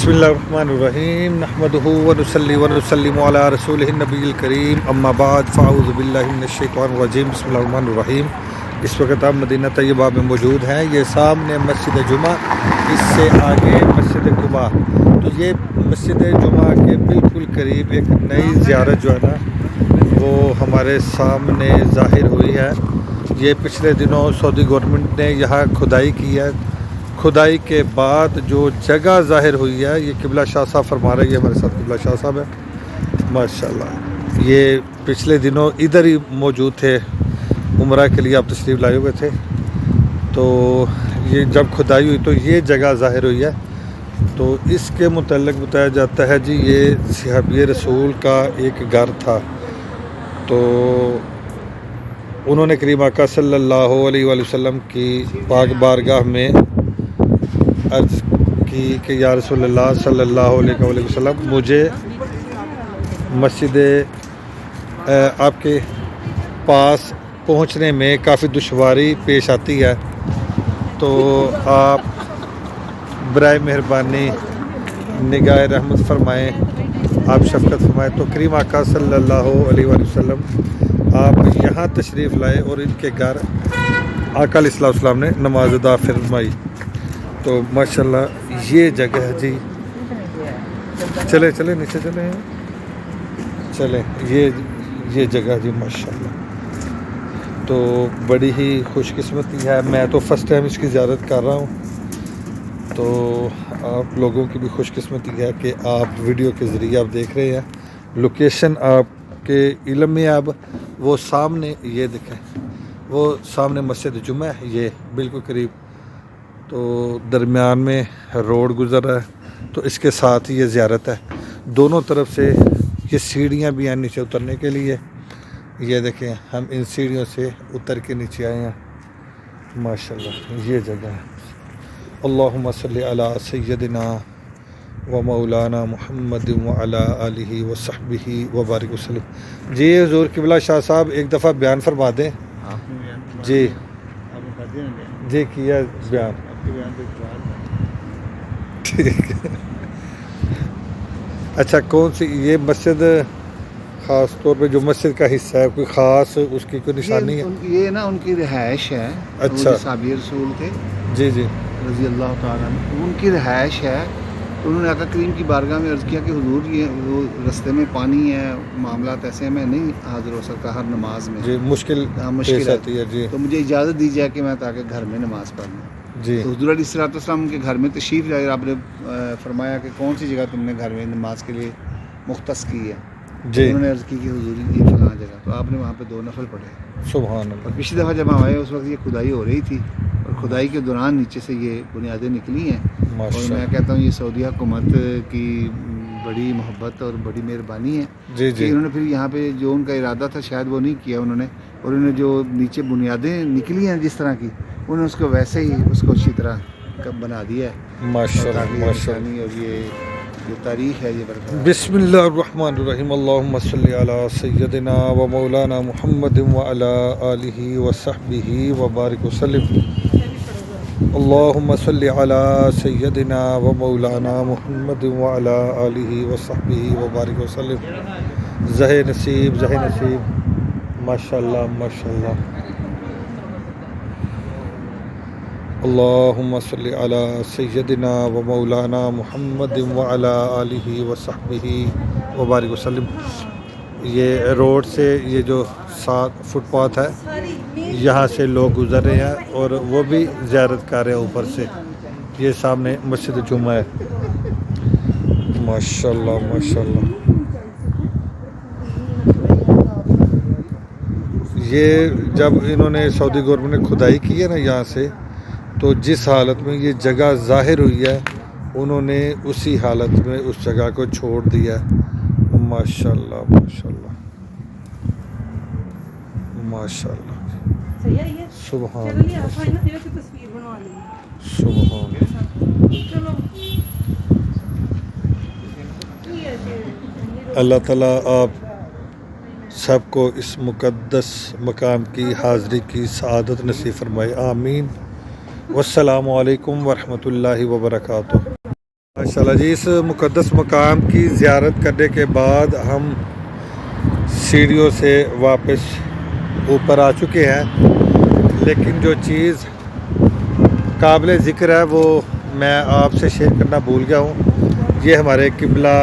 बिस्मिल्लाहिर्रहमानिर्रहीम नहमदुहु व नुसल्ली व नुसल्लिमु अला रसूलिहिन नबील करीम अम्मा बाद फ़अऊज़ु बिल्लाहि मिनश्शैतानिर्रजीम बिस्मिल्लाहिर्रहमानिर्रहीम। इस वक्त आप मदीना तैयबा में मौजूद हैं। ये सामने मस्जिद जुमा, इससे आगे मस्जिद कुबा। तो ये मस्जिद जुमा के बिल्कुल करीब एक नई ज़ियारत जो है ना वो हमारे सामने ज़ाहिर हुई है। ये पिछले दिनों सऊदी गवर्नमेंट ने यहाँ खुदाई की है। खुदाई के बाद जो जगह ज़ाहिर हुई है, ये किबला शाह साहब फरमा रहे हैं। हमारे साथ किबला शाह साहब है माशाल्लाह। ये पिछले दिनों इधर ही मौजूद थे, उम्रा के लिए आप तशरीफ़ लाए हुए थे। तो ये जब खुदाई हुई तो ये जगह ज़ाहिर हुई है। तो इसके मुतल्लिक़ बताया जाता है जी ये सहाबी रसूल का एक घर था। तो उन्होंने करीम आका सल्लल्लाहु अलैहि वसल्लम की पाक बारगाह में अर्ज़ की कि या रसूलल्लाह सल्लल्लाहु अलैहि वसल्लम, मुझे मस्जिद आपके पास पहुंचने में काफ़ी दुश्वारी पेश आती है। तो आप बराए मेहरबानी निगाह रहमत फरमाएँ, आप शफ़क़त फरमाएँ। तो करीम आका सल्लल्लाहु अलैहि वसल्लम आप यहाँ तशरीफ़ लाए और इनके घर आका अलैहिस्सलातु वस्सलाम ने नमाज अदा फरमाई। तो माशाल्लाह ये जगह है जी। चले चले नीचे चले ये जगह जी माशाल्लाह। तो बड़ी ही खुशकिस्मती है। मैं तो फ़र्स्ट टाइम इसकी ज़ियारत कर रहा हूँ। तो आप लोगों की भी खुशकिस्मती है कि आप वीडियो के ज़रिए आप देख रहे हैं। लोकेशन आपके इल्म में अब वो सामने ये देखें, वो सामने मस्जिद जुमा है, ये बिल्कुल करीब। तो दरमियान में रोड गुज़र रहा है। तो इसके साथ ही ये ज़ियारत है। दोनों तरफ से ये सीढ़ियाँ भी हैं नीचे उतरने के लिए। ये देखें, हम इन सीढ़ियों से उतर के नीचे आए हैं माशाल्लाह। ये जगह है। अल्लाहुम्मा सल्ली अला सय्यदिना व मौलाना मुहम्मद व अला आलिहि व सहबिहि व बारिक वसल्लम। जी हुज़ूर किबला शाह साहब एक दफ़ा बयान फरमा दें। जी जी किया बयान, ठीक है। अच्छा, कौन सी ये मस्जिद ख़ास तौर पे जो मस्जिद का हिस्सा है, कोई ख़ास उसकी कोई निशानी है? ये ना उनकी रिहाइश है। अच्छा, सहाबी रसूल थे जी जी रज़ी अल्लाह ताला अन्हु, उनकी रिहाइश है। तो उन्होंने आका करीम की बारगाह में अर्ज़ किया कि हुजूर ये वो रस्ते में पानी है, मामलात ऐसे हैं, मैं नहीं हाज़िर हो सकता हर नमाज में जी, मुश्किल मुश्किल आती है जी। तो मुझे इजाज़त दी जाए कि मैं ताकि घर में नमाज़ पढ़ लूँ जी तो हुजूर अलैहिस्सलाम के घर में तशरीफ़ लाए। आपने फरमाया कि कौन सी जगह तुमने घर में नमाज के लिए मुख्तस की है? जी, उन्होंने अर्ज़ की कि हुजूर ये फलां जगह। तो आपने वहाँ पे 2 नफल पढ़े। सुभान और अल्लाह। पिछली दफ़ा जब हम आए उस वक्त ये खुदाई हो रही थी और खुदाई के दौरान नीचे से ये बुनियादें निकली हैं। और मैं माशाल्लाह। कहता हूँ ये सऊदी हुकूमत की बड़ी मोहब्बत और बड़ी मेहरबानी है जी कि जी उन्होंने फिर यहाँ पे जो उनका इरादा था शायद वो नहीं किया उन्होंने। और उन्होंने जो नीचे बुनियादें निकली हैं जिस तरह की, उन्होंने उसको वैसे ही उसको अच्छी तरह बना दिया है। माशाल्लाह ताकि ये माशाल्लाह। निशानी और ये जो तारीख़ है ये बरकरार। बिस्मिल्लाहिर्रहमानिर्रहीम। अल्लाहुम्मा सल्ली अला सय्यदिना व मौलाना मुहम्मद व अला आलिहि व सहबिहि व बारिक वसल्लम। अल्लाहुम्मा सल्ली अला सय्यदिना व मौलाना मुहम्मद व अला आलिहि व सहबिहि व बारिक वसल्लम। ज़हे नसीब माशाल्लाह माशाल्लाह। अल्लाहुम्मा सल्ली अला सय्यदिना व मौलाना मुहम्मद व अला आलिहि व सहबिहि व बारिक वसल्लम। ये रोड से ये जो 7 फुटपाथ है, यहाँ से लोग गुज़र रहे हैं और वो भी ज़ियारत कर रहे हैं ऊपर से। ये सामने मस्जिद जुमा है माशाल्लाह माशाल्लाह। ये जब इन्होंने सऊदी गवर्नमेंट ने खुदाई की है ना यहाँ से, तो जिस हालत में ये जगह ज़ाहिर हुई है उन्होंने उसी हालत में उस जगह को छोड़ दिया माशाल्लाह माशाल्लाह माशाल्लाह। सुभान सुभान। अल्लाह ताला आप सबको इस मुक़द्दस मकाम की हाज़िरी की सआदत नसीब फरमाए, आमीन। वस्सलामु अलैकुम वरहमतुल्लाहि वबरकातुहू। ماشاءاللہ جی، اس مقدس مقام کی زیارت کرنے کے بعد ہم سیڑھیوں سے واپس اوپر آ چکے ہیں، لیکن جو چیز قابل ذکر ہے وہ میں آپ سے شیئر کرنا بھول گیا ہوں۔ یہ ہمارے قبلہ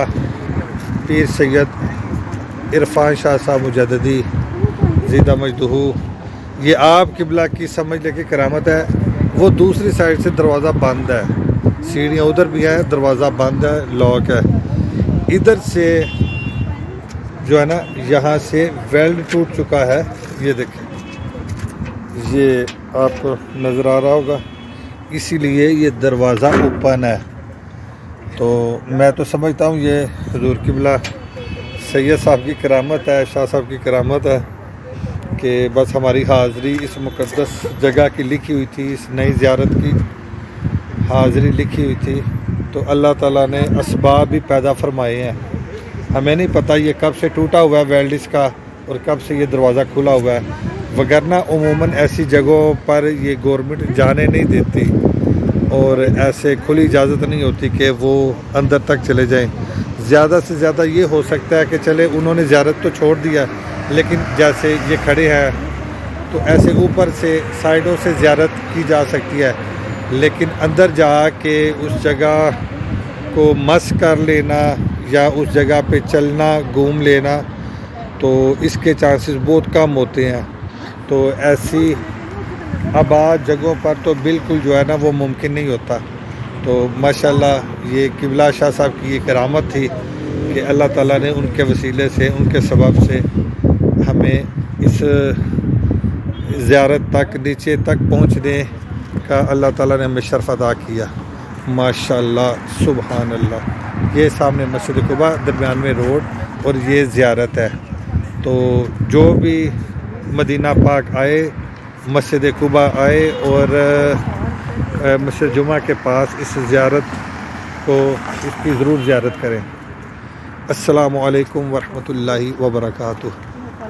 پیر سید عرفان شاہ صاحب مجددی زیدہ مجدہ، یہ آپ قبلہ کی سمجھ لے کے کرامت ہے۔ وہ دوسری سائڈ سے دروازہ بند ہے، سیڑھیاں ادھر بھی ہیں، دروازہ بند ہے، لاک ہے۔ ادھر سے جو ہے نا، یہاں سے ویلڈ ٹوٹ چکا ہے، یہ دیکھیں، یہ آپ کو نظر آ رہا ہوگا، اسی لیے یہ دروازہ اوپن ہے۔ تو میں تو سمجھتا ہوں یہ حضور قبلہ سید صاحب کی کرامت ہے، شاہ صاحب کی کرامت ہے کہ بس ہماری حاضری اس مقدس جگہ کی لکھی ہوئی تھی، اس نئی زیارت کی حاضری لکھی ہوئی تھی، تو اللہ تعالیٰ نے اسباب بھی پیدا فرمائے ہیں۔ ہمیں نہیں پتہ یہ کب سے ٹوٹا ہوا ہے ویلڈ اس کا، اور کب سے یہ دروازہ کھلا ہوا ہے، وگرنہ عموماً ایسی جگہوں پر یہ گورنمنٹ جانے نہیں دیتی، اور ایسے کھلی اجازت نہیں ہوتی کہ وہ اندر تک چلے جائیں۔ زیادہ سے زیادہ یہ ہو سکتا ہے کہ چلے انہوں نے زیارت تو چھوڑ دیا، لیکن جیسے یہ کھڑے ہیں تو ایسے اوپر سے سائڈوں سے زیارت کی جا سکتی ہے، لیکن اندر جا کے اس جگہ کو مس کر لینا یا اس جگہ پہ چلنا، گھوم لینا، تو اس کے چانسز بہت کم ہوتے ہیں۔ تو ایسی آباد جگہوں پر تو بالکل جو ہے نا وہ ممکن نہیں ہوتا۔ تو ماشاءاللہ یہ قبلہ شاہ صاحب کی یہ کرامت تھی کہ اللہ تعالیٰ نے ان کے وسیلے سے، ان کے سبب سے ہمیں اس زیارت تک، نیچے تک پہنچنے کا اللہ تعالیٰ نے ہمیں شرف عطا کیا۔ ماشاءاللہ، سبحان اللہ۔ یہ سامنے مسجد قباء، درمیان میں روڈ، اور یہ زیارت ہے۔ تو جو بھی مدینہ پاک آئے، مسجد قباء آئے اور مسجد جمعہ کے پاس اس زیارت کو، اس کی ضرور زیارت کریں۔ السلام علیکم ورحمۃ اللہ وبرکاتہ۔